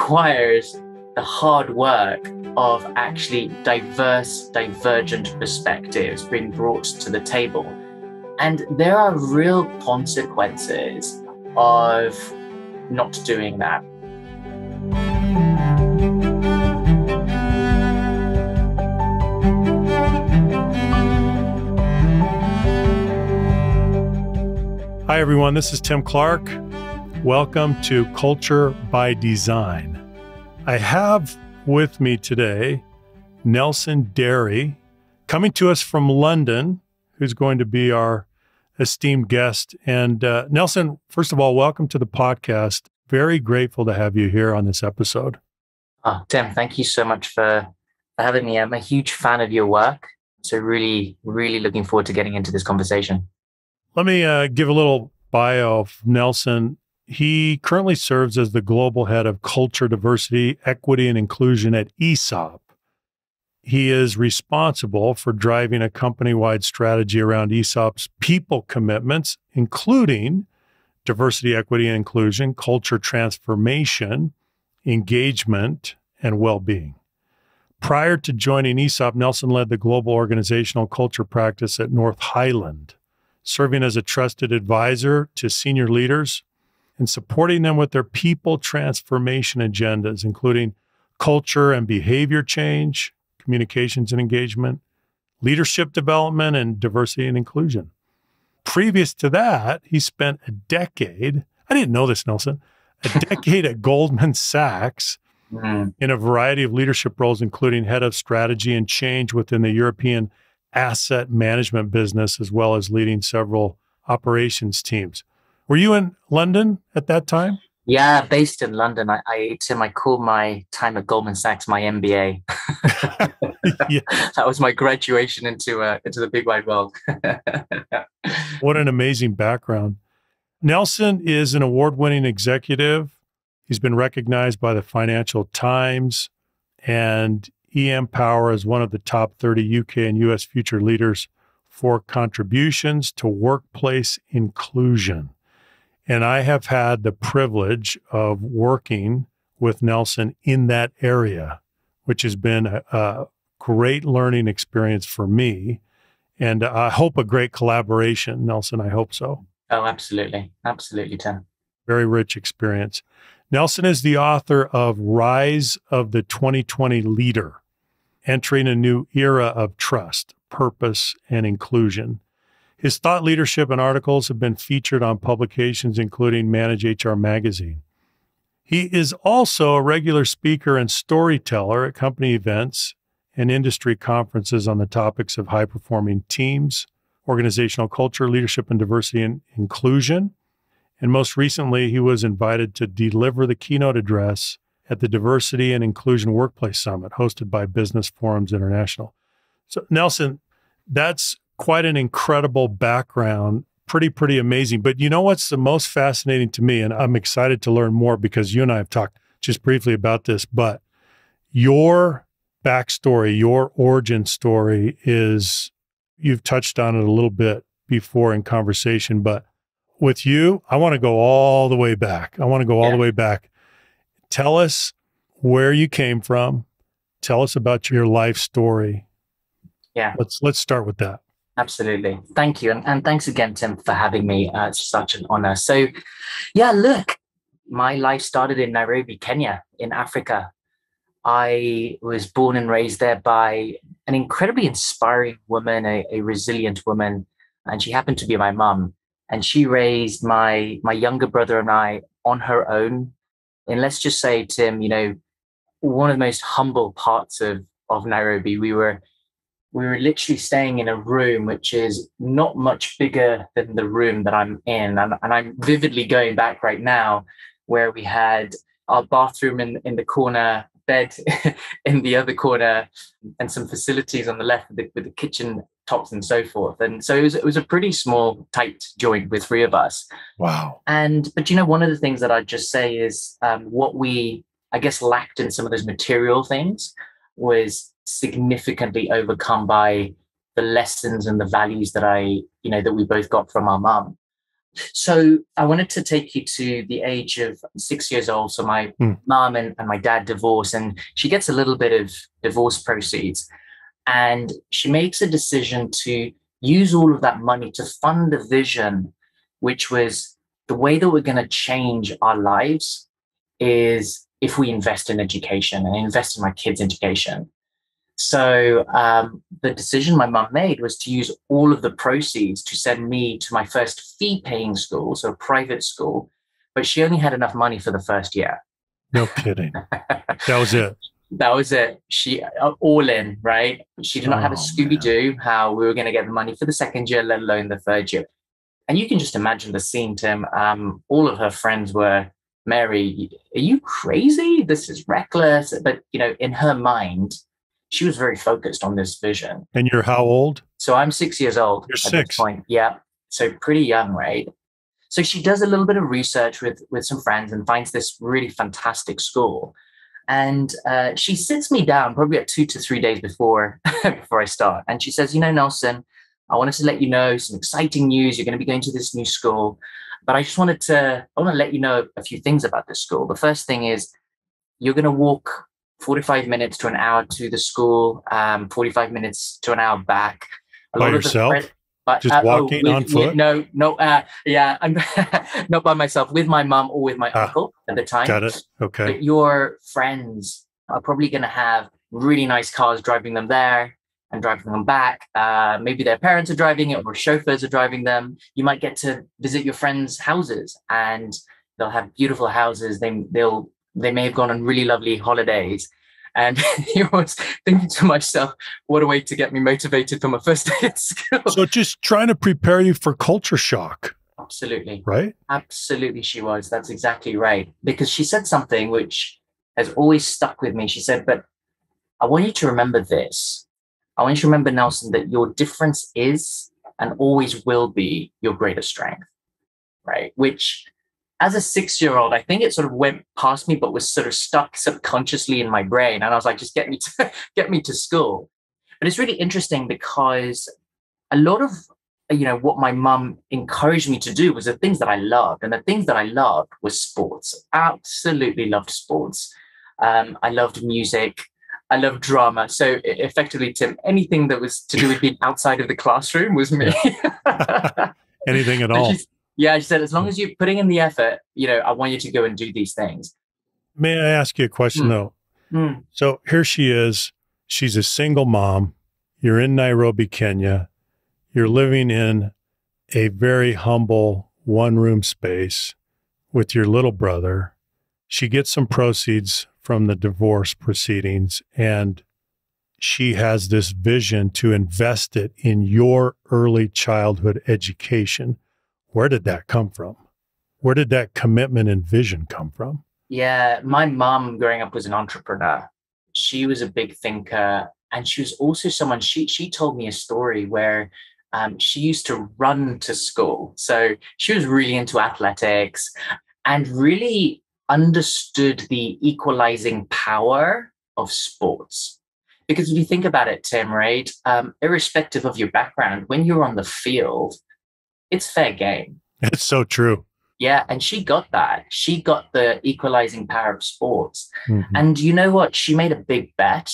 requires the hard work of actually diverse, divergent perspectives being brought to the table. And there are real consequences of not doing that. Hi, everyone. This is Tim Clark. Welcome to Culture by Design. I have with me today Nelson Derry, coming to us from London, who's going to be our esteemed guest. And Nelson, first of all, welcome to the podcast. Very grateful to have you here on this episode. Oh, Tim, thank you so much for having me. I'm a huge fan of your work. So really looking forward to getting into this conversation. Let me give a little bio of Nelson. He currently serves as the global head of culture, diversity, equity, and inclusion at Aesop. He is responsible for driving a company-wide strategy around Aesop's people commitments, including diversity, equity, and inclusion, culture transformation, engagement, and well-being. Prior to joining Aesop, Nelson led the global organizational culture practice at North Highland, serving as a trusted advisor to senior leaders and supporting them with their people transformation agendas, including culture and behavior change, communications and engagement, leadership development, and diversity and inclusion. Previous to that, he spent a decade, I didn't know this, Nelson, a decade at Goldman Sachs in a variety of leadership roles, including head of strategy and change within the European asset management business, as well as leading several operations teams. Were you in London at that time? Yeah, based in London. Tim, I call my time at Goldman Sachs my MBA. Yeah. That was my graduation into the big wide world. What an amazing background. Nelson is an award-winning executive. He's been recognized by the Financial Times and EM Power as one of the top 30 UK and US future leaders for contributions to workplace inclusion. And I have had the privilege of working with Nelson in that area, which has been a great learning experience for me. And I hope a great collaboration, Nelson. I hope so. Oh, absolutely. Absolutely, Tim. Very rich experience. Nelson is the author of Rise of the 2020 Leader, Entering a New Era of Trust, Purpose, and Inclusion. His thought leadership and articles have been featured on publications including Manage HR Magazine. He is also a regular speaker and storyteller at company events and industry conferences on the topics of high-performing teams, organizational culture, leadership and diversity and inclusion. And most recently, he was invited to deliver the keynote address at the Diversity and Inclusion Workplace Summit hosted by Business Forums International. So, Nelson, that's quite an incredible background, pretty amazing. But you know what's the most fascinating to me, and I'm excited to learn more because you and I have talked just briefly about this, but your backstory, your origin story is, you've touched on it a little bit before in conversation, but with you, I want to go all the way back. The way back. Tell us where you came from. Tell us about your life story. Yeah. Let's start with that. Absolutely. Thank you. And thanks again, Tim, for having me. It's such an honor. So, yeah, look, my life started in Nairobi, Kenya, in Africa. I was born and raised there by an incredibly inspiring woman, a resilient woman, and she happened to be my mum. And she raised my younger brother and I on her own. And let's just say, Tim, one of the most humble parts of Nairobi. We were literally staying in a room which is not much bigger than the room that I'm in. And I'm vividly going back right now, where we had our bathroom in the corner, bed in the other corner, and some facilities on the left with the kitchen tops and so forth. And so it was a pretty small, tight joint with three of us. Wow. But one of the things that I'd just say is what we, I guess, lacked in some of those material things was significantly overcome by the lessons and the values that that we both got from our mum. So I wanted to take you to the age of 6 years old. So my mom and my dad divorce, and she gets a little bit of divorce proceeds. And she makes a decision to use all of that money to fund a vision, which was the way that we're going to change our lives is if we invest in education and invest in my kids' education. So the decision my mum made was to use all of the proceeds to send me to my first fee-paying school, so a private school, but she only had enough money for the first year. No kidding. That was it. That was it. She all in, right? She did not have a Scooby-Doo how we were going to get the money for the second year, let alone the third year. And you can just imagine the scene, Tim. All of her friends were, Mary, are you crazy? This is reckless. But, in her mind, she was very focused on this vision. And you're how old? So I'm 6 years old. You're at 6. This point. Yeah. So pretty young, right? So she does a little bit of research with some friends and finds this really fantastic school. And she sits me down probably at 2 to 3 days before I start. And she says, Nelson, I wanted to let you know some exciting news. You're going to be going to this new school. But I want to let you know a few things about this school. The first thing is you're going to walk 45 minutes to an hour to the school, 45 minutes to an hour back. By yourself? Just walking on foot? Yeah, I'm not by myself, with my mom or with my uncle at the time. Got it. Okay. But your friends are probably going to have really nice cars driving them there and driving them back. Maybe their parents are driving it or chauffeurs are driving them. You might get to visit your friends' houses and they'll have beautiful houses. They may have gone on really lovely holidays. And I was thinking to myself, what a way to get me motivated for my first day at school. So just trying to prepare you for culture shock. Absolutely. Right? Absolutely she was. That's exactly right. Because she said something which has always stuck with me. She said, but I want you to remember this. I want you to remember, Nelson, that your difference is and always will be your greatest strength. Right? Which, as a 6-year-old, I think it sort of went past me, but was sort of stuck subconsciously in my brain. And I was like, just get me to school. But it's really interesting because a lot of, what my mum encouraged me to do was the things that I loved. And the things that I loved was sports. Absolutely loved sports. I loved music. I loved drama. So effectively, Tim, anything that was to do with being outside of the classroom was me. Anything at all. Yeah, she said, as long as you're putting in the effort, I want you to go and do these things. May I ask you a question, though? So here she is. She's a single mom. You're in Nairobi, Kenya. You're living in a very humble one-room space with your little brother. She gets some proceeds from the divorce proceedings, and she has this vision to invest it in your early childhood education. Where did that come from? Where did that commitment and vision come from? Yeah, my mom growing up was an entrepreneur. She was a big thinker. And she was also someone, she told me a story where she used to run to school. So she was really into athletics and really understood the equalizing power of sports. Because if you think about it, Tim, right, irrespective of your background, when you're on the field, it's fair game. It's so true. Yeah. And she got that. She got the equalizing power of sports. Mm-hmm. And you know what? She made a big bet,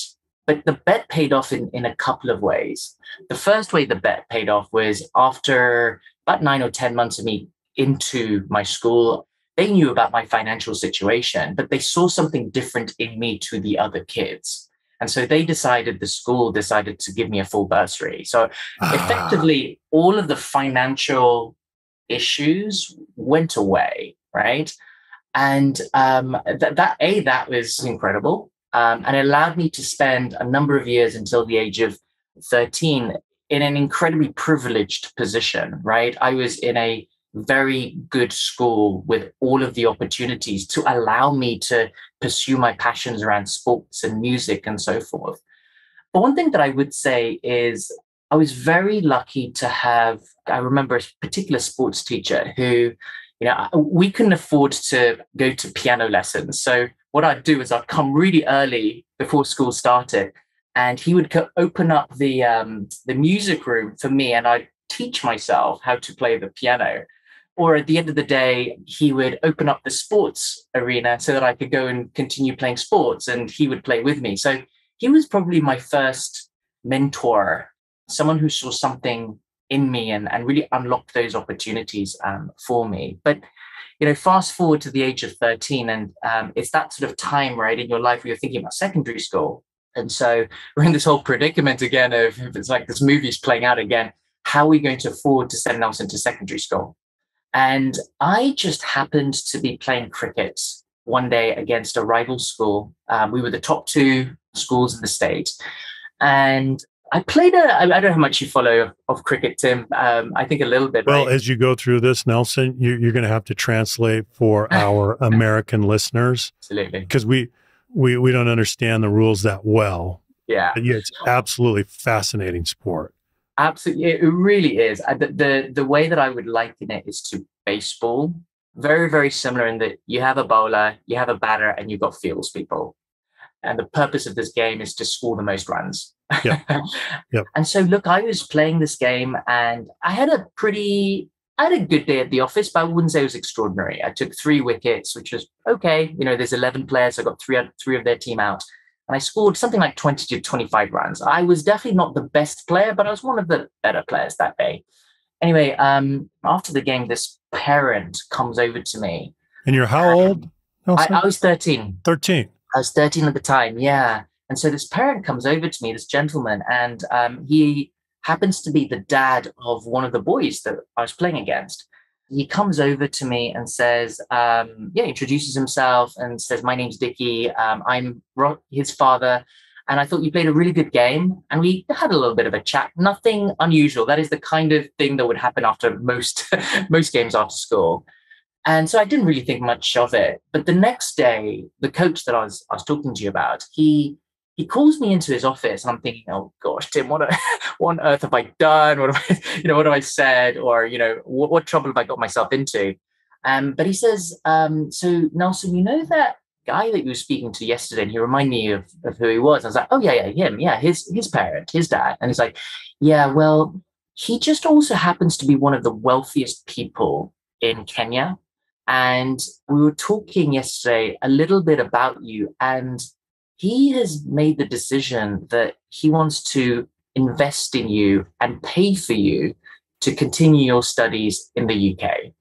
but the bet paid off in a couple of ways. The first way the bet paid off was after about 9 or 10 months of me into my school, they knew about my financial situation, but they saw something different in me to the other kids. And so the school decided to give me a full bursary. So effectively, all of the financial issues went away, right? And that was incredible. And it allowed me to spend a number of years until the age of 13 in an incredibly privileged position, right? I was in a very good school with all of the opportunities to allow me to pursue my passions around sports and music and so forth. But one thing that I would say is I was very lucky to have, I remember a particular sports teacher who, we couldn't afford to go to piano lessons. So what I'd do is I'd come really early before school started, and he would open up the music room for me, and I'd teach myself how to play the piano. Or at the end of the day, he would open up the sports arena so that I could go and continue playing sports, and he would play with me. So he was probably my first mentor, someone who saw something in me and really unlocked those opportunities for me. But, fast forward to the age of 13, and it's that sort of time, right, in your life where you're thinking about secondary school. And so we're in this whole predicament again of, it's like this movie's playing out again. How are we going to afford to send Nelson to secondary school? And I just happened to be playing cricket one day against a rival school. We were the top two schools in the state. And I played I don't know how much you follow of cricket, Tim. I think a little bit. Well, right? As you go through this, Nelson, you're going to have to translate for our American listeners. Absolutely. Because we don't understand the rules that well. Yeah. But yeah, it's absolutely fascinating sport. Absolutely. It really is. The way that I would liken it is to baseball. Very, very similar in that you have a bowler, you have a batter, and you've got fields people. And the purpose of this game is to score the most runs. Yep. Yep. And so, look, I was playing this game and I had a good day at the office, but I wouldn't say it was extraordinary. I took 3 wickets, which was okay. There's 11 players. So I got three of their team out. And I scored something like 20 to 25 runs. I was definitely not the best player, but I was one of the better players that day. Anyway, after the game, this parent comes over to me. And you're how old, Nelson? I was 13. 13. I was 13 at the time, yeah. And so this parent comes over to me, this gentleman, and he happens to be the dad of one of the boys that I was playing against. He comes over to me and says, introduces himself and says, my name's Dickie. I'm his father. And I thought you played a really good game. And we had a little bit of a chat. Nothing unusual. That is the kind of thing that would happen after most games after school. And so I didn't really think much of it. But the next day, the coach that I was talking to you about, he calls me into his office, and I'm thinking, oh gosh, Tim, what on earth have I done? What have I said? Or what trouble have I got myself into? But he says, so Nelson, that guy that you were speaking to yesterday, and he reminded me of who he was. I was like, oh yeah, him, yeah, his parent, his dad. And he's like, yeah, well, he just also happens to be one of the wealthiest people in Kenya. And we were talking yesterday a little bit about you, and he has made the decision that he wants to invest in you and pay for you to continue your studies in the UK.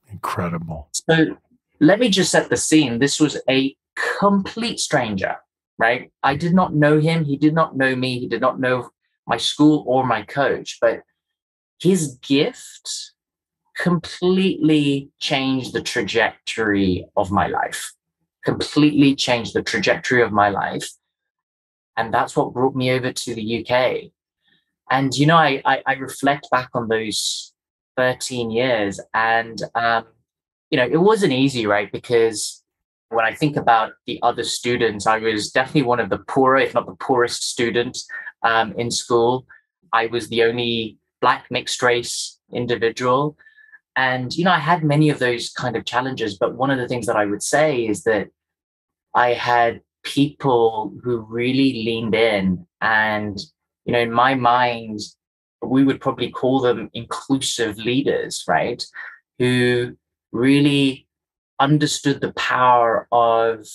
Incredible. So let me just set the scene. This was a complete stranger, right? I did not know him. He did not know me. He did not know my school or my coach, but his gift completely changed the trajectory of my life. Completely changed the trajectory of my life. And that's what brought me over to the UK. And, I reflect back on those 13 years and, it wasn't easy, right? Because when I think about the other students, I was definitely one of the poorer, if not the poorest student in school. I was the only Black mixed race individual. And, I had many of those kind of challenges. But one of the things that I would say is that I had people who really leaned in. And, in my mind, we would probably call them inclusive leaders, right? Who really understood the power of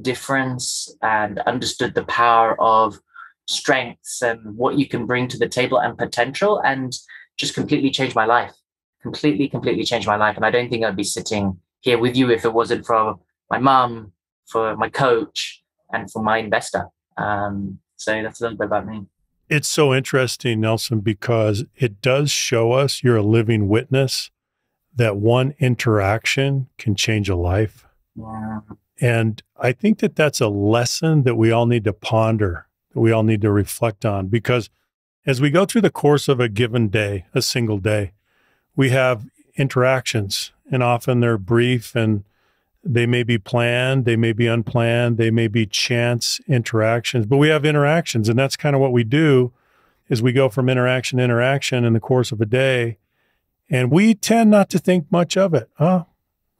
difference and understood the power of strengths and what you can bring to the table and potential, and just completely changed my life. Completely changed my life. And I don't think I'd be sitting here with you if it wasn't for my mum, for my coach, and for my investor. So that's a little bit about me. It's so interesting, Nelson, because it does show us you're a living witness that one interaction can change a life. Yeah. And I think that that's a lesson that we all need to ponder, that we all need to reflect on, because as we go through the course of a given day, a single day, we have interactions, and often they're brief, and they may be planned, they may be unplanned, they may be chance interactions, but we have interactions. And that's kind of what we do, is we go from interaction to interaction in the course of a day. And we tend not to think much of it. Oh,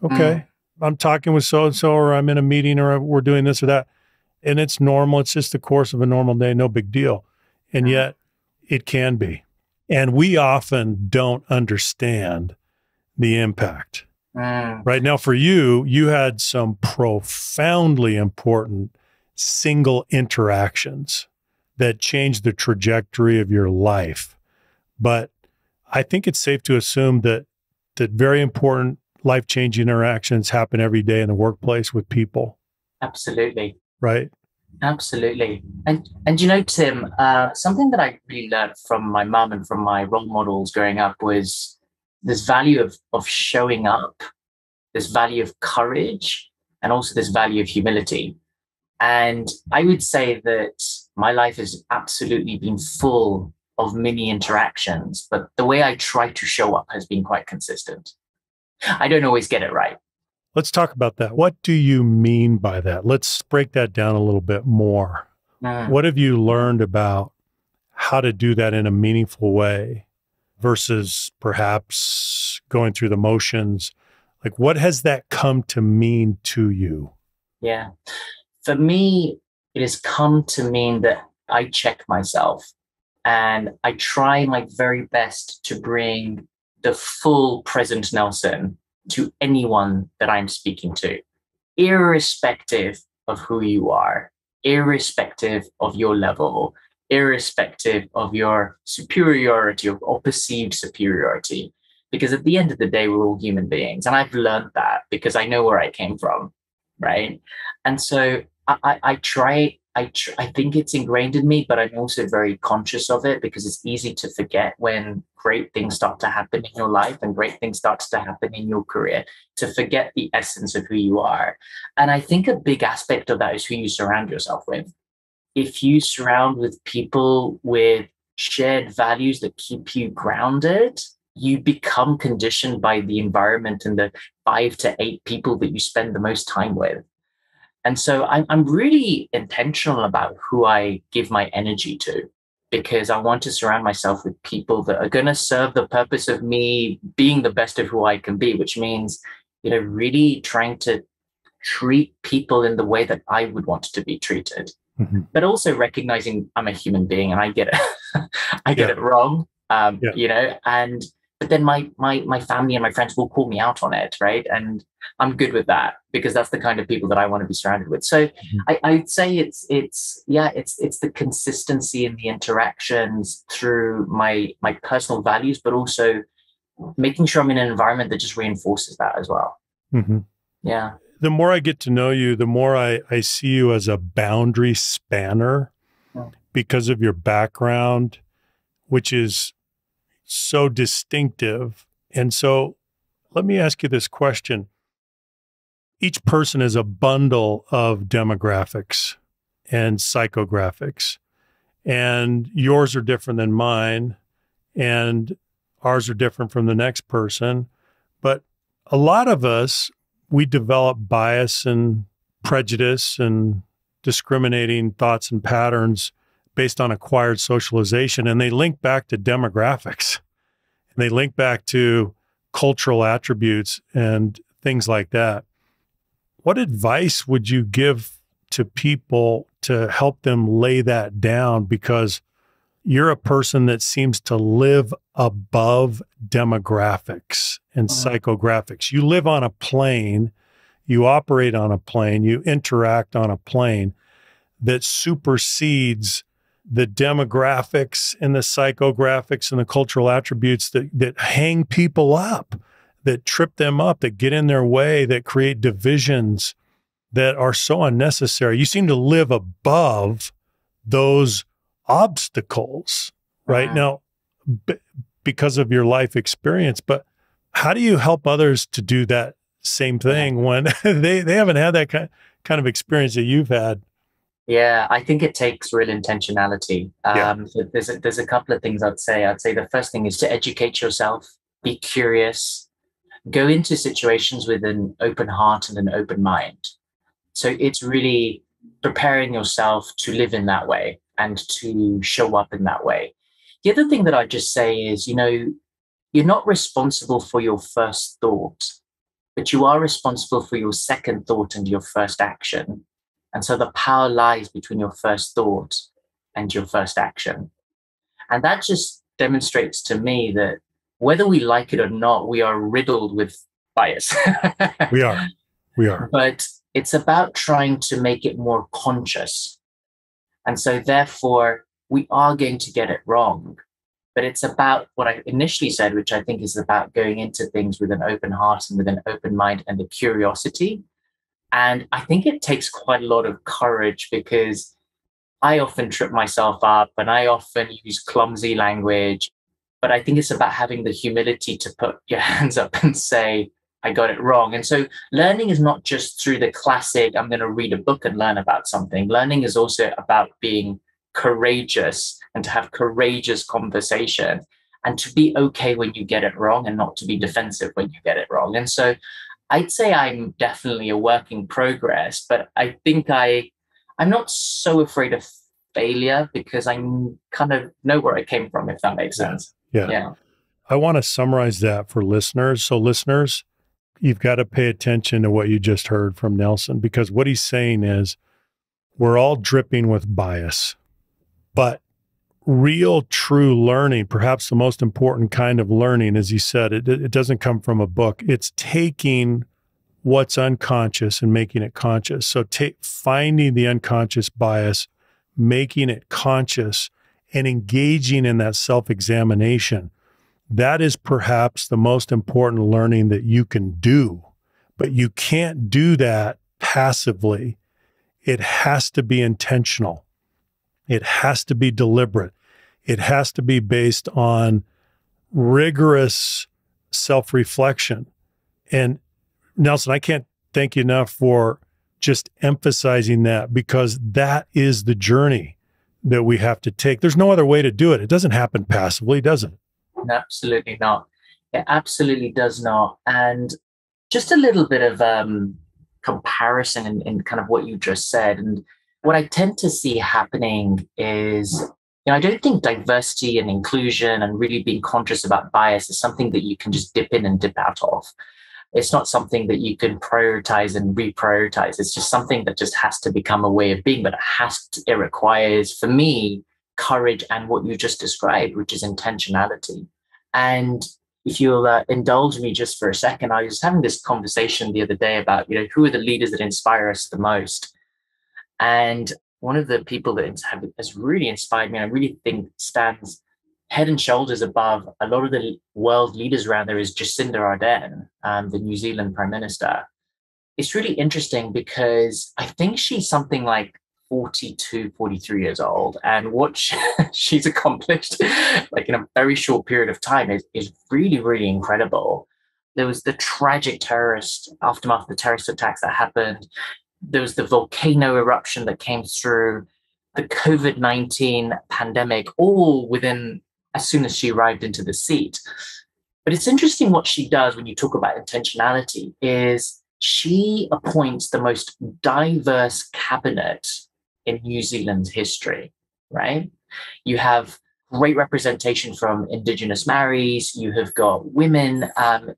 okay. I'm talking with so-and-so, or I'm in a meeting, or we're doing this or that. And it's normal. It's just the course of a normal day. No big deal. And yet it can be. And we often don't understand the impact. Mm. Right now, for you, you had some profoundly important single interactions that changed the trajectory of your life. But I think it's safe to assume that very important life-changing interactions happen every day in the workplace with people. Absolutely. Right? Absolutely. And you know, Tim, something that I really learned from my mum and from my role models growing up was this value of showing up, this value of courage, and also this value of humility. And I would say that my life has absolutely been full of mini interactions, but the way I try to show up has been quite consistent. I don't always get it right. Let's talk about that. What do you mean by that? Let's break that down a little bit more. What have you learned about how to do that in a meaningful way versus perhaps going through the motions? Like, what has that come to mean to you? Yeah. For me, it has come to mean that I check myself and I try my very best to bring the full present Nelson to anyone that I'm speaking to, irrespective of who you are, irrespective of your level, irrespective of your superiority or perceived superiority. Because at the end of the day, we're all human beings. And I've learned that because I know where I came from, right? And so I think it's ingrained in me, but I'm also very conscious of it because it's easy to forget when great things start to happen in your life and great things start to happen in your career, to forget the essence of who you are. And I think a big aspect of that is who you surround yourself with. If you surround with people with shared values that keep you grounded, you become conditioned by the environment and the 5 to 8 people that you spend the most time with. And so I'm really intentional about who I give my energy to, because I want to surround myself with people that are going to serve the purpose of me being the best of who I can be, which means, you know, really trying to treat people in the way that I would want to be treated, but also recognizing I'm a human being and I get it, I get it wrong, you know, but then my family and my friends will call me out on it, right? And I'm good with that because that's the kind of people that I want to be surrounded with. So I'd say it's the consistency in the interactions through my personal values, but also making sure I'm in an environment that just reinforces that as well. Yeah. The more I get to know you, the more I see you as a boundary spanner because of your background, which is so distinctive. And so let me ask you this question. Each person is a bundle of demographics and psychographics, and yours are different than mine, and ours are different from the next person. But a lot of us, we develop bias and prejudice and discriminating thoughts and patterns based on acquired socialization, and they link back to demographics, and they link back to cultural attributes and things like that. What advice would you give to people to help them lay that down? Because you're a person that seems to live above demographics and psychographics. You live on a plane, you operate on a plane, you interact on a plane that supersedes the demographics and the psychographics and the cultural attributes that hang people up, that trip them up, that get in their way, that create divisions that are so unnecessary. You seem to live above those obstacles right now because of your life experience. But how do you help others to do that same thing when they haven't had that kind of experience that you've had? Yeah, I think it takes real intentionality. So there's a couple of things I'd say. I'd say the first thing is to educate yourself, be curious, go into situations with an open heart and an open mind. So it's really preparing yourself to live in that way and to show up in that way. The other thing that I'd just say is, you know, you're not responsible for your first thought, but you are responsible for your second thought and your first action. And so the power lies between your first thought and your first action. And that just demonstrates to me that whether we like it or not, we are riddled with bias. We are. We are. But it's about trying to make it more conscious. And so therefore, we are going to get it wrong. But it's about what I initially said, which I think is about going into things with an open heart and with an open mind and a curiosity. And I think it takes quite a lot of courage, because I often trip myself up and I often use clumsy language. But I think it's about having the humility to put your hands up and say, I got it wrong. And so learning is not just through the classic, I'm going to read a book and learn about something. Learning is also about being courageous and to have courageous conversation and to be okay when you get it wrong and not to be defensive when you get it wrong. And so I'd say I'm definitely a work in progress, but I think I'm not so afraid of failure because I kind of know where I came from, if that makes sense. Yeah. I want to summarize that for listeners. So listeners, you've got to pay attention to what you just heard from Nelson, because what he's saying is we're all dripping with bias, but real, true learning, perhaps the most important kind of learning, as he said, it doesn't come from a book. It's taking what's unconscious and making it conscious. So finding the unconscious bias, making it conscious, and engaging in that self-examination. That is perhaps the most important learning that you can do, but you can't do that passively. It has to be intentional. It has to be deliberate. It has to be based on rigorous self-reflection. And Nelson, I can't thank you enough for just emphasizing that, because that is the journey that we have to take. There's no other way to do it. It doesn't happen passively, does it? Absolutely not. It absolutely does not. And just a little bit of comparison in kind of what you just said. And what I tend to see happening is, I don't think diversity and inclusion and really being conscious about bias is something that you can just dip in and dip out of. It's not something that you can prioritize and reprioritize. It's just something that just has to become a way of being, but it requires, for me, courage and what you just described, which is intentionality. And if you'll indulge me just for a second, I was having this conversation the other day about, who are the leaders that inspire us the most? And one of the people that has really inspired me, and I really think stands head and shoulders above a lot of the world leaders around there, is Jacinda Ardern, the New Zealand Prime Minister. It's really interesting because I think she's something like 42, 43 years old. And what she's accomplished like in a very short period of time is really, really incredible. There was the tragic aftermath of the terrorist attacks that happened. There was the volcano eruption that came through, the COVID-19 pandemic, all within as soon as she arrived into the seat. But it's interesting what she does when you talk about intentionality is she appoints the most diverse cabinet in New Zealand's history, right? You have great representation from Indigenous Maoris. You have got women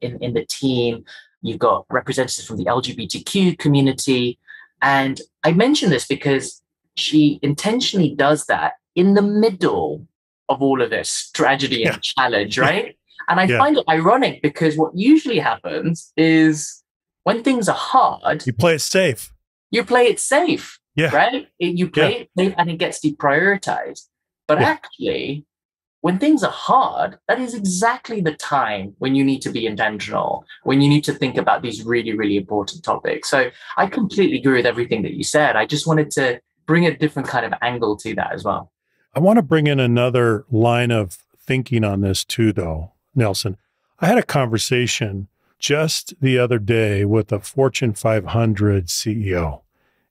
in the team. You've got representatives from the LGBTQ community. And I mention this because she intentionally does that in the middle of all of this tragedy and challenge, right? And I find it ironic because what usually happens is when things are hard, you play it safe. You play it safe, right? You play it safe and it gets deprioritized. But actually, when things are hard, that is exactly the time when you need to be intentional, when you need to think about these really, really important topics. So I completely agree with everything that you said. I just wanted to bring a different kind of angle to that as well. I want to bring in another line of thinking on this too, though, Nelson. I had a conversation just the other day with a Fortune 500 CEO,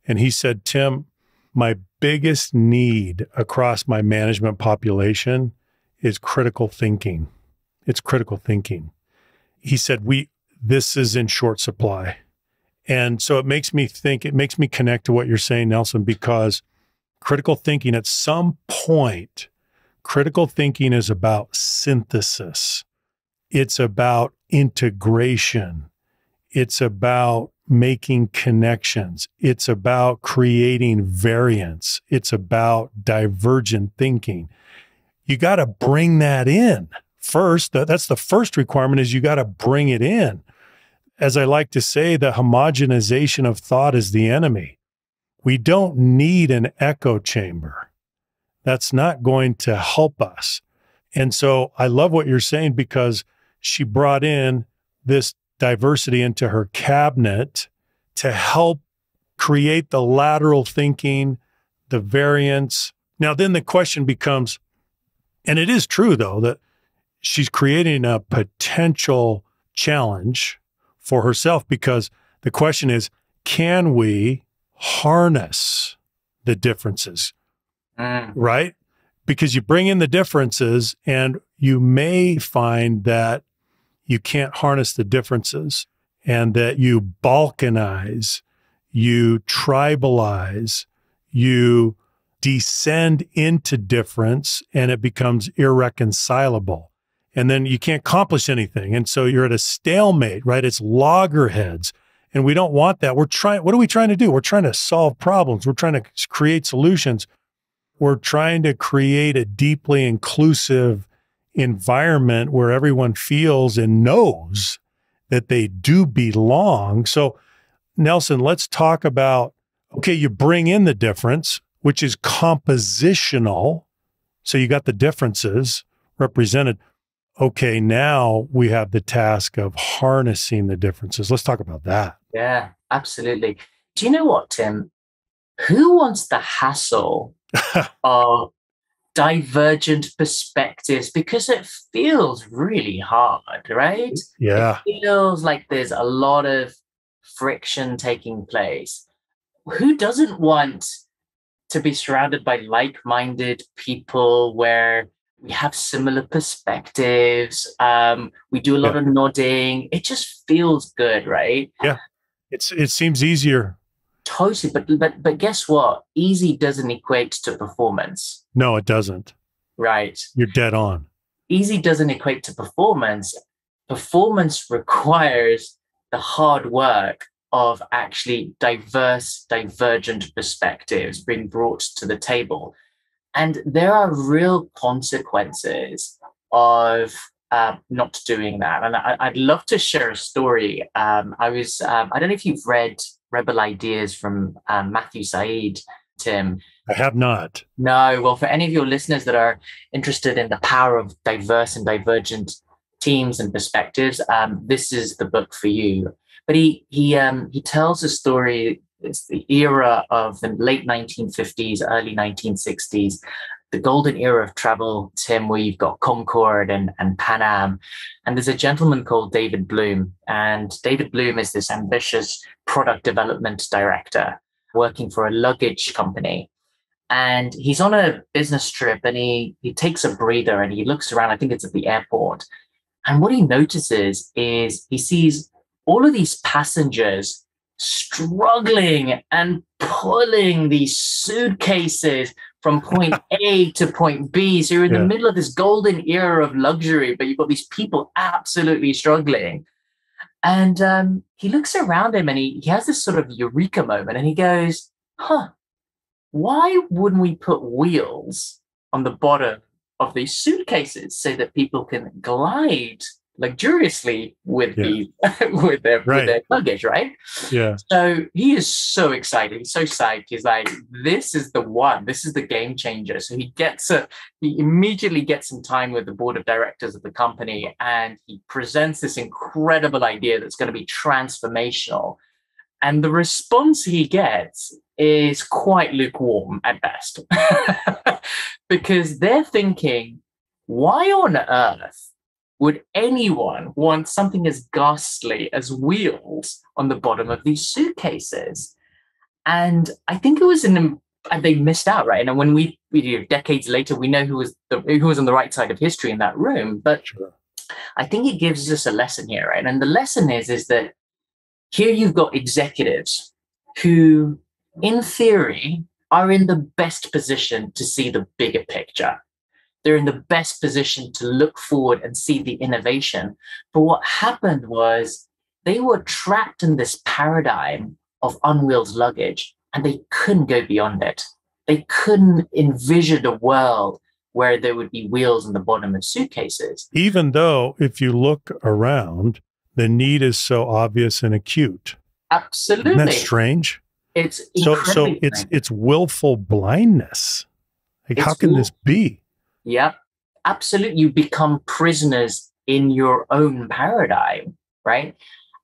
and he said, Tim, my biggest need across my management population is critical thinking. It's critical thinking. He said, this is in short supply. And so it makes me connect to what you're saying, Nelson, because critical thinking, at some point, critical thinking is about synthesis. It's about integration. It's about making connections. It's about creating variance. It's about divergent thinking. You got to bring that in first, that's the first requirement, is you got to bring it in. As I like to say, the homogenization of thought is the enemy. We don't need an echo chamber. That's not going to help us. And so I love what you're saying, because she brought in this diversity into her cabinet to help create the lateral thinking, the variance. Now, then the question becomes, and it is true, though, that she's creating a potential challenge for herself, because the question is, can we harness the differences, right? Because you bring in the differences and you may find that you can't harness the differences, and that you balkanize, you tribalize, you descend into difference, and it becomes irreconcilable. And then you can't accomplish anything. And so you're at a stalemate, right? It's loggerheads. And we don't want that. What are we trying to do? We're trying to solve problems. We're trying to create solutions. We're trying to create a deeply inclusive environment where everyone feels and knows that they do belong. So, Nelson, let's talk about, okay, you bring in the difference, which is compositional. So you got the differences represented. Okay, now we have the task of harnessing the differences. Let's talk about that. Yeah, absolutely. Do you know what, Tim? Who wants the hassle of divergent perspectives? Because it feels really hard, right? Yeah. It feels like there's a lot of friction taking place. Who doesn't want to be surrounded by like-minded people where we have similar perspectives? We do a lot of nodding. It just feels good, right? Yeah. It seems easier. Totally. But guess what? Easy doesn't equate to performance. No, it doesn't. Right. You're dead on. Easy doesn't equate to performance. Performance requires the hard work of actually diverse, divergent perspectives being brought to the table. And there are real consequences of not doing that. And I'd love to share a story. I don't know if you've read Rebel Ideas from Matthew Said, Tim. I have not. No. Well, for any of your listeners that are interested in the power of diverse and divergent teams and perspectives, this is the book for you. But he tells a story. It's the era of the late 1950s, early 1960s, the golden era of travel, Tim, where you've got Concorde and Pan Am. And there's a gentleman called David Bloom. And David Bloom is this ambitious product development director working for a luggage company. And he's on a business trip, and he takes a breather and he looks around. I think it's at the airport. And what he notices is he sees all of these passengers struggling and pulling these suitcases from point A to point B. So you're in the middle of this golden era of luxury, but you've got these people absolutely struggling. And he looks around him and he has this sort of eureka moment, and he goes, why wouldn't we put wheels on the bottom of these suitcases so that people can glide luxuriously with with their luggage, right? Yeah. So he is so excited. He's so psyched. He's like, this is the one. This is the game changer. So he immediately gets some time with the board of directors of the company, and he presents this incredible idea that's going to be transformational. And the response he gets is quite lukewarm at best, because they're thinking, why on earth would anyone want something as ghastly as wheels on the bottom of these suitcases? And I think it was they missed out, right? And when we decades later, we know who was on the right side of history in that room. But I think it gives us a lesson here, right? And the lesson is that here you've got executives who, in theory, are in the best position to see the bigger picture. They're in the best position to look forward and see the innovation. But what happened was they were trapped in this paradigm of unwheeled luggage, and they couldn't go beyond it. They couldn't envision a world where there would be wheels on the bottom of suitcases. Even though, if you look around, the need is so obvious and acute. Absolutely. Isn't that strange? It's So incredibly it's willful blindness. Like, how can this be? Yeah, absolutely. You become prisoners in your own paradigm, right?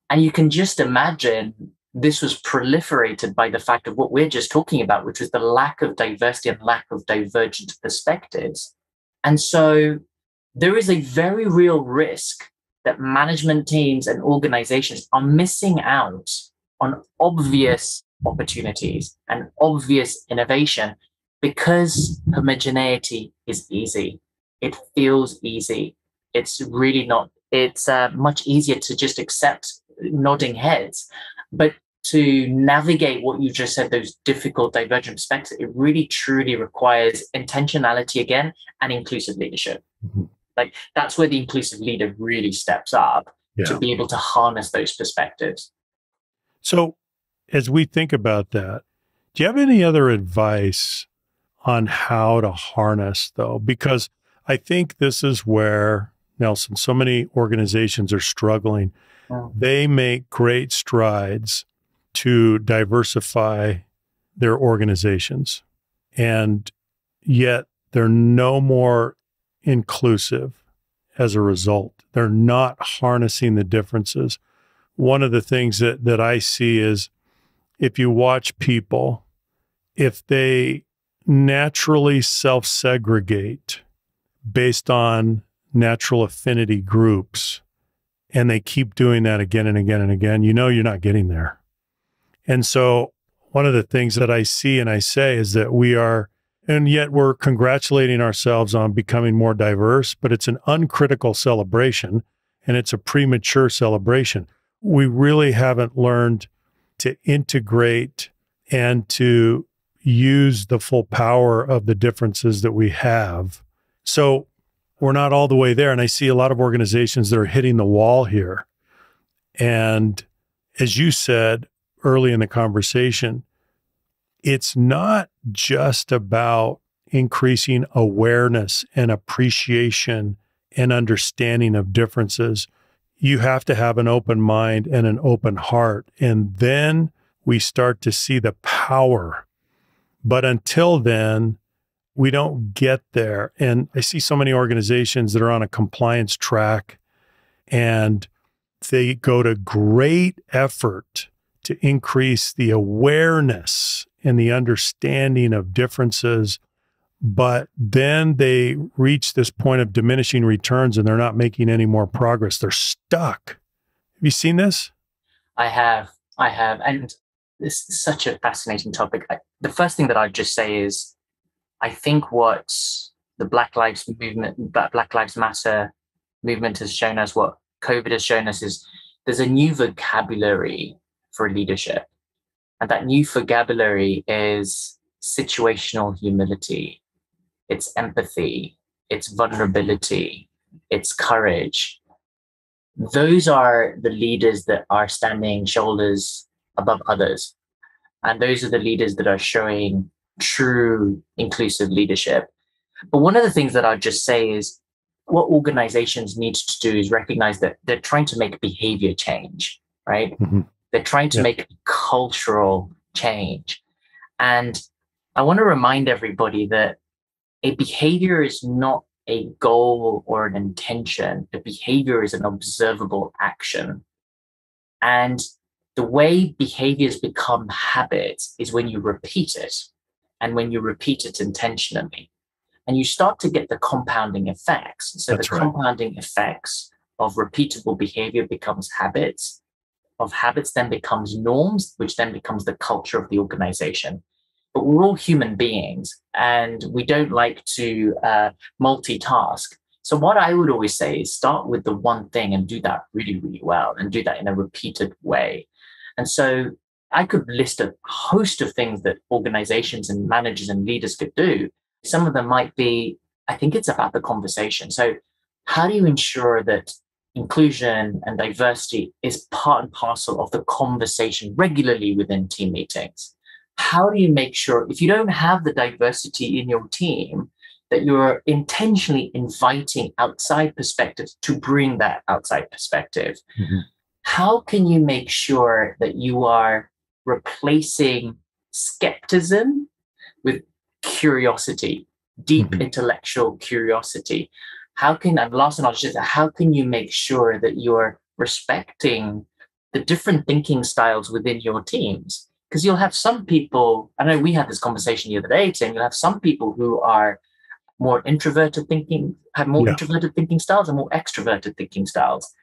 And you can just imagine this was proliferated by the fact of what we're just talking about, which was the lack of diversity and lack of divergent perspectives. And so there is a very real risk that management teams and organizations are missing out on obvious opportunities and obvious innovation because homogeneity is easy. It feels easy. It's really not. It's much easier to just accept nodding heads. But to navigate what you just said, those difficult divergent perspectives, it really truly requires intentionality again and inclusive leadership. Mm-hmm. Like, that's where the inclusive leader really steps up to be able to harness those perspectives. So as we think about that, do you have any other advice on how to harness, though? Because I think this is where, Nelson, so many organizations are struggling. They make great strides to diversify their organizations, and yet they're no more inclusive as a result. They're not harnessing the differences. One of the things that I see is, if you watch people, if they naturally self-segregate based on natural affinity groups, and they keep doing that again and again and again, you know you're not getting there. And so one of the things that I see and I say is that we are, and yet we're congratulating ourselves on becoming more diverse, but it's an uncritical celebration and it's a premature celebration. We really haven't learned to integrate and to use the full power of the differences that we have. So we're not all the way there. And I see a lot of organizations that are hitting the wall here. And as you said early in the conversation, it's not just about increasing awareness and appreciation and understanding of differences. You have to have an open mind and an open heart. And then we start to see the power. But until then, we don't get there. And I see so many organizations that are on a compliance track, and they go to great effort to increase the awareness and the understanding of differences. But then they reach this point of diminishing returns and they're not making any more progress. They're stuck. Have you seen this? I have. And this is such a fascinating topic. The first thing that I'd just say is, I think what the Black Lives Matter movement has shown us, what COVID has shown us, is there's a new vocabulary for leadership. And that new vocabulary is situational humility, it's empathy, it's vulnerability, it's courage. Those are the leaders that are standing shoulders above others. And those are the leaders that are showing true inclusive leadership. But one of the things that I'd just say is, what organizations need to do is recognize that they're trying to make behavior change, right? Mm-hmm. They're trying to make cultural change. And I want to remind everybody that a behavior is not a goal or an intention. A behavior is an observable action. And the way behaviors become habits is when you repeat it, and when you repeat it intentionally. And you start to get the compounding effects. So the compounding effects of repeatable behavior becomes habits, of habits then becomes norms, which then becomes the culture of the organization. But we're all human beings, and we don't like to multitask. So what I would always say is, start with the one thing and do that really, really well, and do that in a repeated way. And so I could list a host of things that organizations and managers and leaders could do. Some of them might be, I think it's about the conversation. So how do you ensure that inclusion and diversity is part and parcel of the conversation regularly within team meetings? How do you make sure, if you don't have the diversity in your team, that you're intentionally inviting outside perspectives to bring that outside perspective, how can you make sure that you are replacing skepticism with curiosity, deep intellectual curiosity? And last and not just, how can you make sure that you're respecting the different thinking styles within your teams? Because you'll have some people, I know we had this conversation the other day, Tim, you'll have some people who are more introverted thinking, have more introverted thinking styles and more extroverted thinking styles.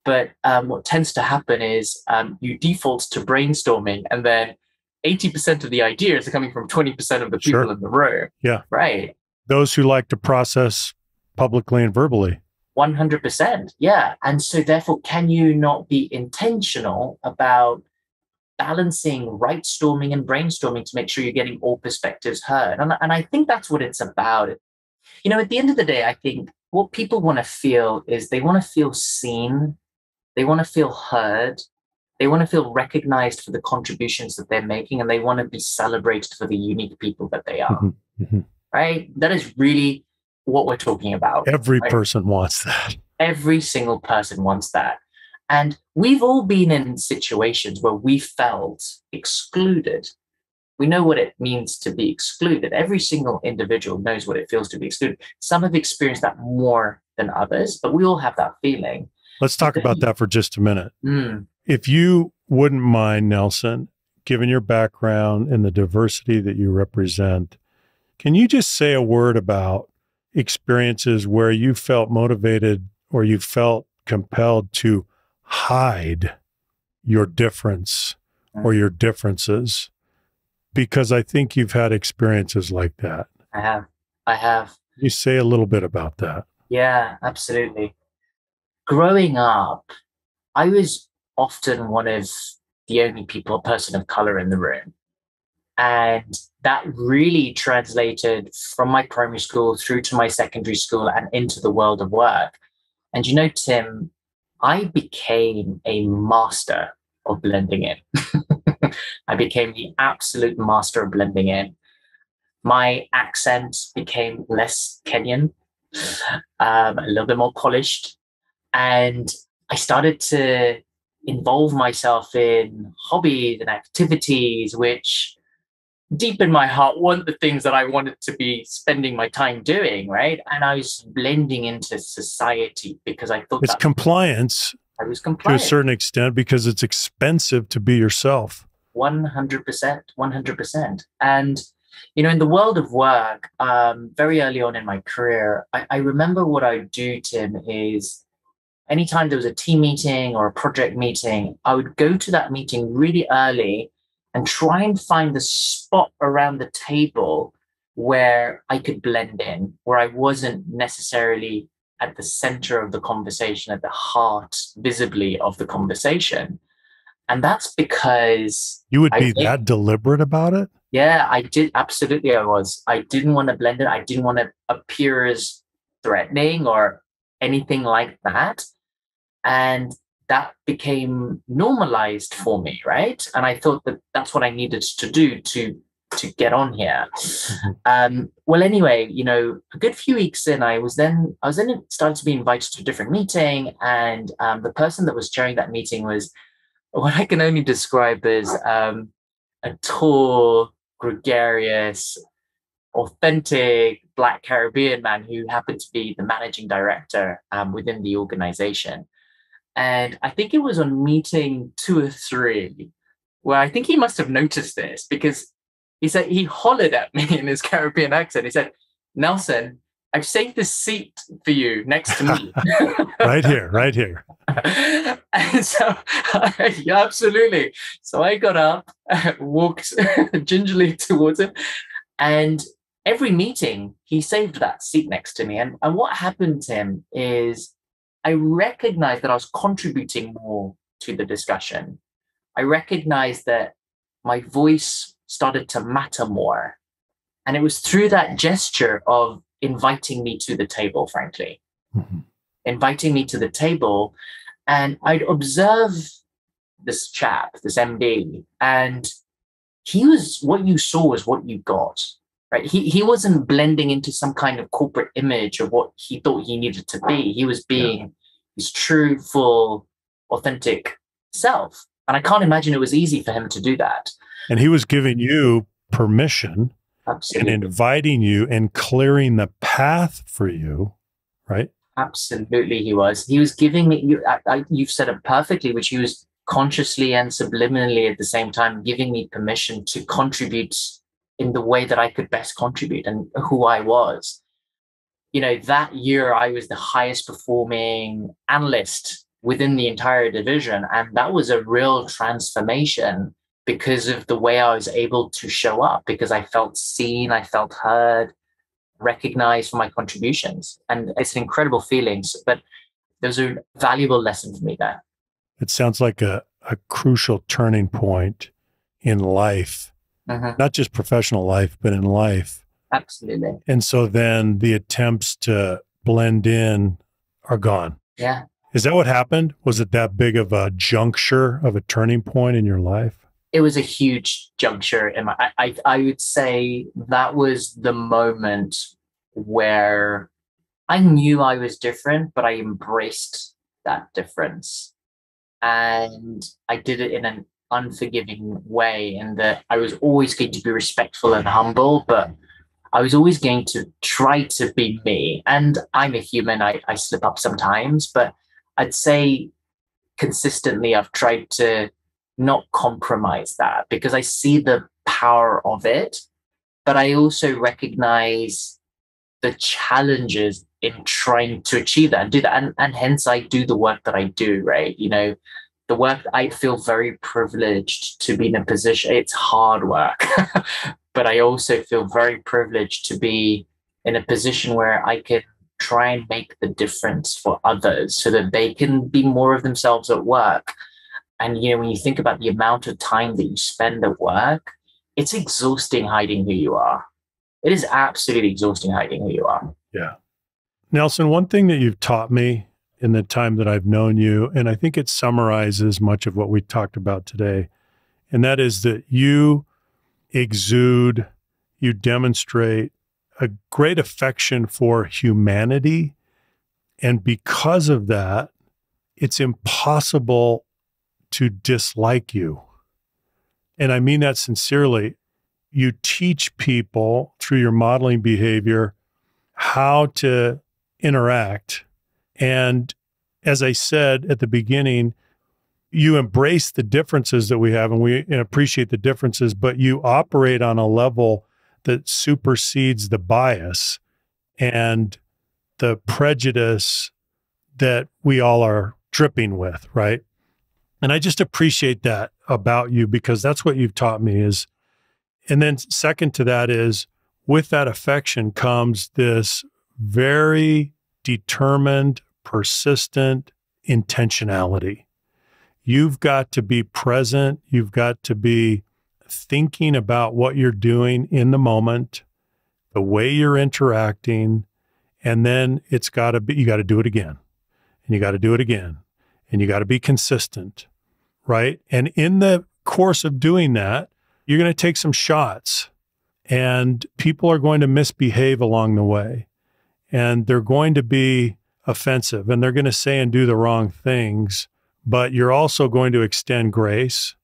But what tends to happen is you default to brainstorming, and then 80% of the ideas are coming from 20% of the people in the room. Yeah. Right. Those who like to process publicly and verbally. 100%. Yeah. And so therefore, can you not be intentional about balancing right storming and brainstorming to make sure you're getting all perspectives heard? And I think that's what it's about. You know, at the end of the day, I think what people want to feel is they want to feel seen. They want to feel heard. They want to feel recognized for the contributions that they're making, and they want to be celebrated for the unique people that they are. Right? That is really what we're talking about. Every person wants that. Every single person wants that. And we've all been in situations where we felt excluded. We know what it means to be excluded. Every single individual knows what it feels to be excluded. Some have experienced that more than others, but we all have that feeling. Let's talk about that for just a minute. If you wouldn't mind, Nelson, given your background and the diversity that you represent, can you just say a word about experiences where you felt motivated or you felt compelled to hide your difference or your differences? Because I think you've had experiences like that. I have. Can you say a little bit about that? Yeah, absolutely. Growing up, I was often one of the only person of color in the room. And that really translated from my primary school through to my secondary school and into the world of work. And you know, Tim, I became a master of blending in. I became the absolute master of blending in. My accent became less Kenyan, a little bit more polished. And I started to involve myself in hobbies and activities, which deep in my heart weren't the things that I wanted to be spending my time doing, right? And I was blending into society because I thought it's compliance. I was compliant to a certain extent because it's expensive to be yourself. 100%, 100%. And, you know, in the world of work, very early on in my career, I remember what I would do, Tim, is anytime there was a team meeting or a project meeting, I would go to that meeting really early and try and find the spot around the table where I could blend in, where I wasn't necessarily at the center of the conversation, at the heart, visibly, of the conversation. And that's because... You would be that deliberate about it? Yeah, I did. Absolutely, I was. I didn't want to blend it. I didn't want to appear as threatening or anything like that. And that became normalized for me, right? And I thought that that's what I needed to do to get on here. Well, anyway, you know, a good few weeks in, I was then started to be invited to a different meeting, and the person that was chairing that meeting was what I can only describe as a tall, gregarious, authentic Black Caribbean man who happened to be the managing director within the organization. And I think it was on meeting 2 or 3 where I think he must have noticed this, because he said, he hollered at me in his Caribbean accent. He said, "Nelson, I've saved this seat for you next to me." Right here, right here. And so, yeah, absolutely. So I got up, walked gingerly towards him, and every meeting, he saved that seat next to me. And what happened, Tim, is I recognized that I was contributing more to the discussion. I recognized that my voice started to matter more. And it was through that gesture of inviting me to the table, frankly. Inviting me to the table. And I'd observe this chap, this MD, and he was, what you saw was what you got. right? He wasn't blending into some kind of corporate image of what he thought he needed to be. He was being his true, full, authentic self. And I can't imagine it was easy for him to do that. And he was giving you permission Absolutely. and inviting you and clearing the path for you, right? Absolutely, he was. He was giving me, you've said it perfectly, which he was consciously and subliminally at the same time giving me permission to contribute in the way that I could best contribute and who I was. You know, that year I was the highest performing analyst within the entire division. And that was a real transformation because of the way I was able to show up, because I felt seen, I felt heard, recognized for my contributions. And it's an incredible feeling. But those are valuable lessons for me there. It sounds like a crucial turning point in life, not just professional life, but in life. Absolutely. And so then the attempts to blend in are gone. Yeah. Is that what happened? Was it that big of a juncture of a turning point in your life? It was a huge juncture in my, I would say that was the moment where I knew I was different, but I embraced that difference. And I did it in an unforgiving way, and that I was always going to be respectful and humble, but I was always going to try to be me. And I'm a human, I slip up sometimes, but I'd say consistently I've tried to not compromise that, because I see the power of it, but I also recognize the challenges in trying to achieve that and do that. And hence I do the work that I do, right? You know, the work, I feel very privileged to be in a position. It's hard work, but I also feel very privileged to be in a position where I can try and make the difference for others so that they can be more of themselves at work. And, you know, when you think about the amount of time that you spend at work, it's exhausting hiding who you are. It is absolutely exhausting hiding who you are. Yeah. Nelson, one thing that you've taught me in the time that I've known you, and I think it summarizes much of what we talked about today, and that is that you exude, you demonstrate a great affection for humanity. And because of that, it's impossible to dislike you. And I mean that sincerely. You teach people through your modeling behavior how to interact. And as I said at the beginning, you embrace the differences that we have, and we appreciate the differences, but you operate on a level that supersedes the bias and the prejudice that we all are dripping with, right? And I just appreciate that about you, because that's what you've taught me is. And then second to that is, with that affection comes this very determined, persistent intentionality. You've got to be present. You've got to be thinking about what you're doing in the moment, the way you're interacting, and then it's got to be, you got to do it again, and you got to do it again, and you got to be consistent, right? And in the course of doing that, you're going to take some shots, and people are going to misbehave along the way, and they're going to be offensive, and they're going to say and do the wrong things, but you're also going to extend grace.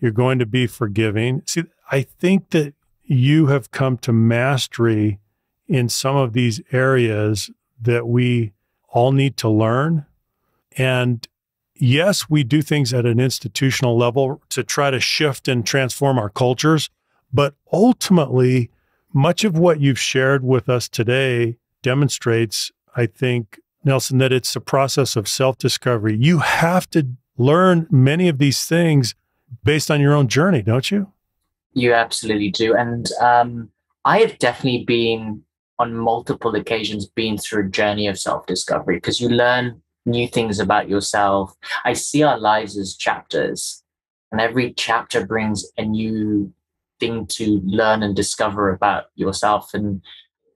You're going to be forgiving. See, I think that you have come to mastery in some of these areas that we all need to learn. And yes, we do things at an institutional level to try to shift and transform our cultures. But ultimately, much of what you've shared with us today demonstrates, I think, Nelson, that it's a process of self-discovery. You have to learn many of these things based on your own journey, don't you? You absolutely do. And I have definitely been, on multiple occasions, been through a journey of self-discovery, because you learn new things about yourself. I see our lives as chapters, and every chapter brings a new thing to learn and discover about yourself. And,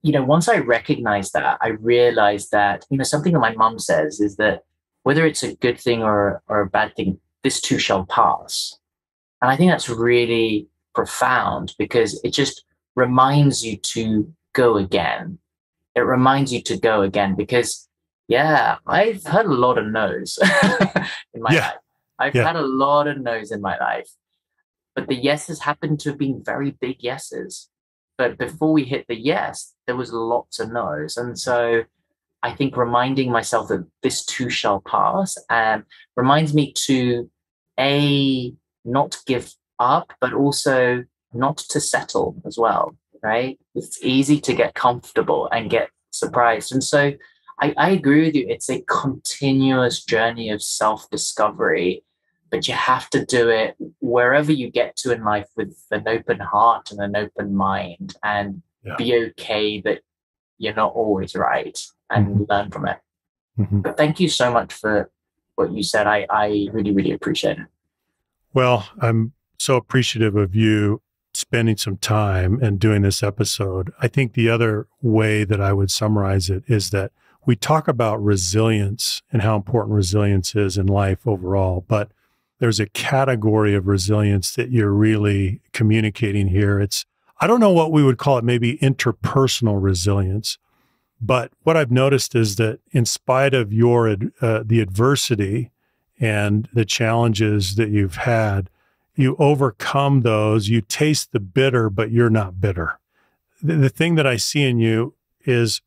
you know, once I recognized that, I realized that, you know, something that my mom says is that whether it's a good thing or a bad thing, this too shall pass. And I think that's really profound, because it just reminds you to go again. It reminds you to go again because, yeah, I've had a lot of no's in my life. I've had a lot of no's in my life, but the yeses happen to have been very big yeses. But before we hit the yes, there was lots of no's. And so I think reminding myself that this too shall pass reminds me to, not give up, but also not to settle as well, right? It's easy to get comfortable and get surprised. And so I agree with you. It's a continuous journey of self-discovery, but you have to do it wherever you get to in life with an open heart and an open mind, and be okay that you're not always right, and learn from it. But thank you so much for what you said. I really, really appreciate it. Well, I'm so appreciative of you spending some time and doing this episode. I think the other way that I would summarize it is that we talk about resilience and how important resilience is in life overall, but there's a category of resilience that you're really communicating here. I don't know what we would call it, maybe interpersonal resilience. But what I've noticed is that in spite of the adversity and the challenges that you've had, you overcome those, you taste the bitter, but you're not bitter. The thing that I see in you is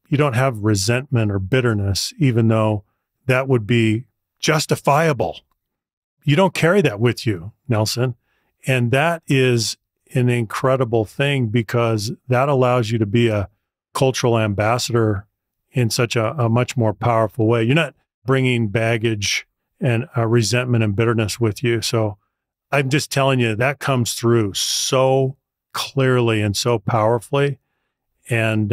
you don't have resentment or bitterness, even though that would be justifiable. You don't carry that with you, Nelson. And that is an incredible thing because that allows you to be a cultural ambassador in such a much more powerful way. You're not bringing baggage and resentment and bitterness with you. So I'm just telling you that comes through so clearly and so powerfully. And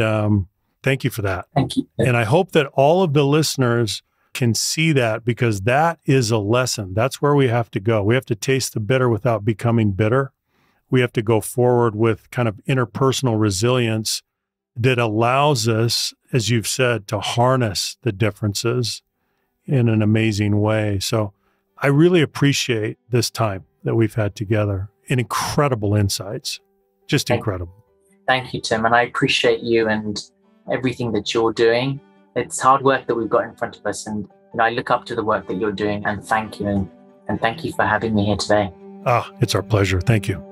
thank you for that. Thank you. And I hope that all of the listeners can see that, because that is a lesson. That's where we have to go. We have to taste the bitter without becoming bitter. We have to go forward with kind of interpersonal resilience that allows us, as you've said, to harness the differences in an amazing way. So I really appreciate this time that we've had together, and incredible insights, just incredible. Thank you, Tim. And I appreciate you and everything that you're doing. It's hard work that we've got in front of us. And I look up to the work that you're doing, and thank you. And thank you for having me here today. It's our pleasure. Thank you.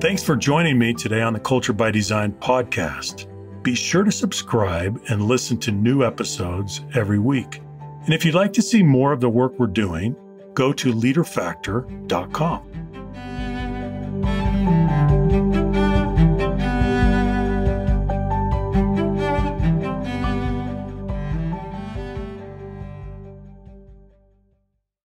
Thanks for joining me today on the Culture by Design podcast. Be sure to subscribe and listen to new episodes every week. And if you'd like to see more of the work we're doing, go to leaderfactor.com.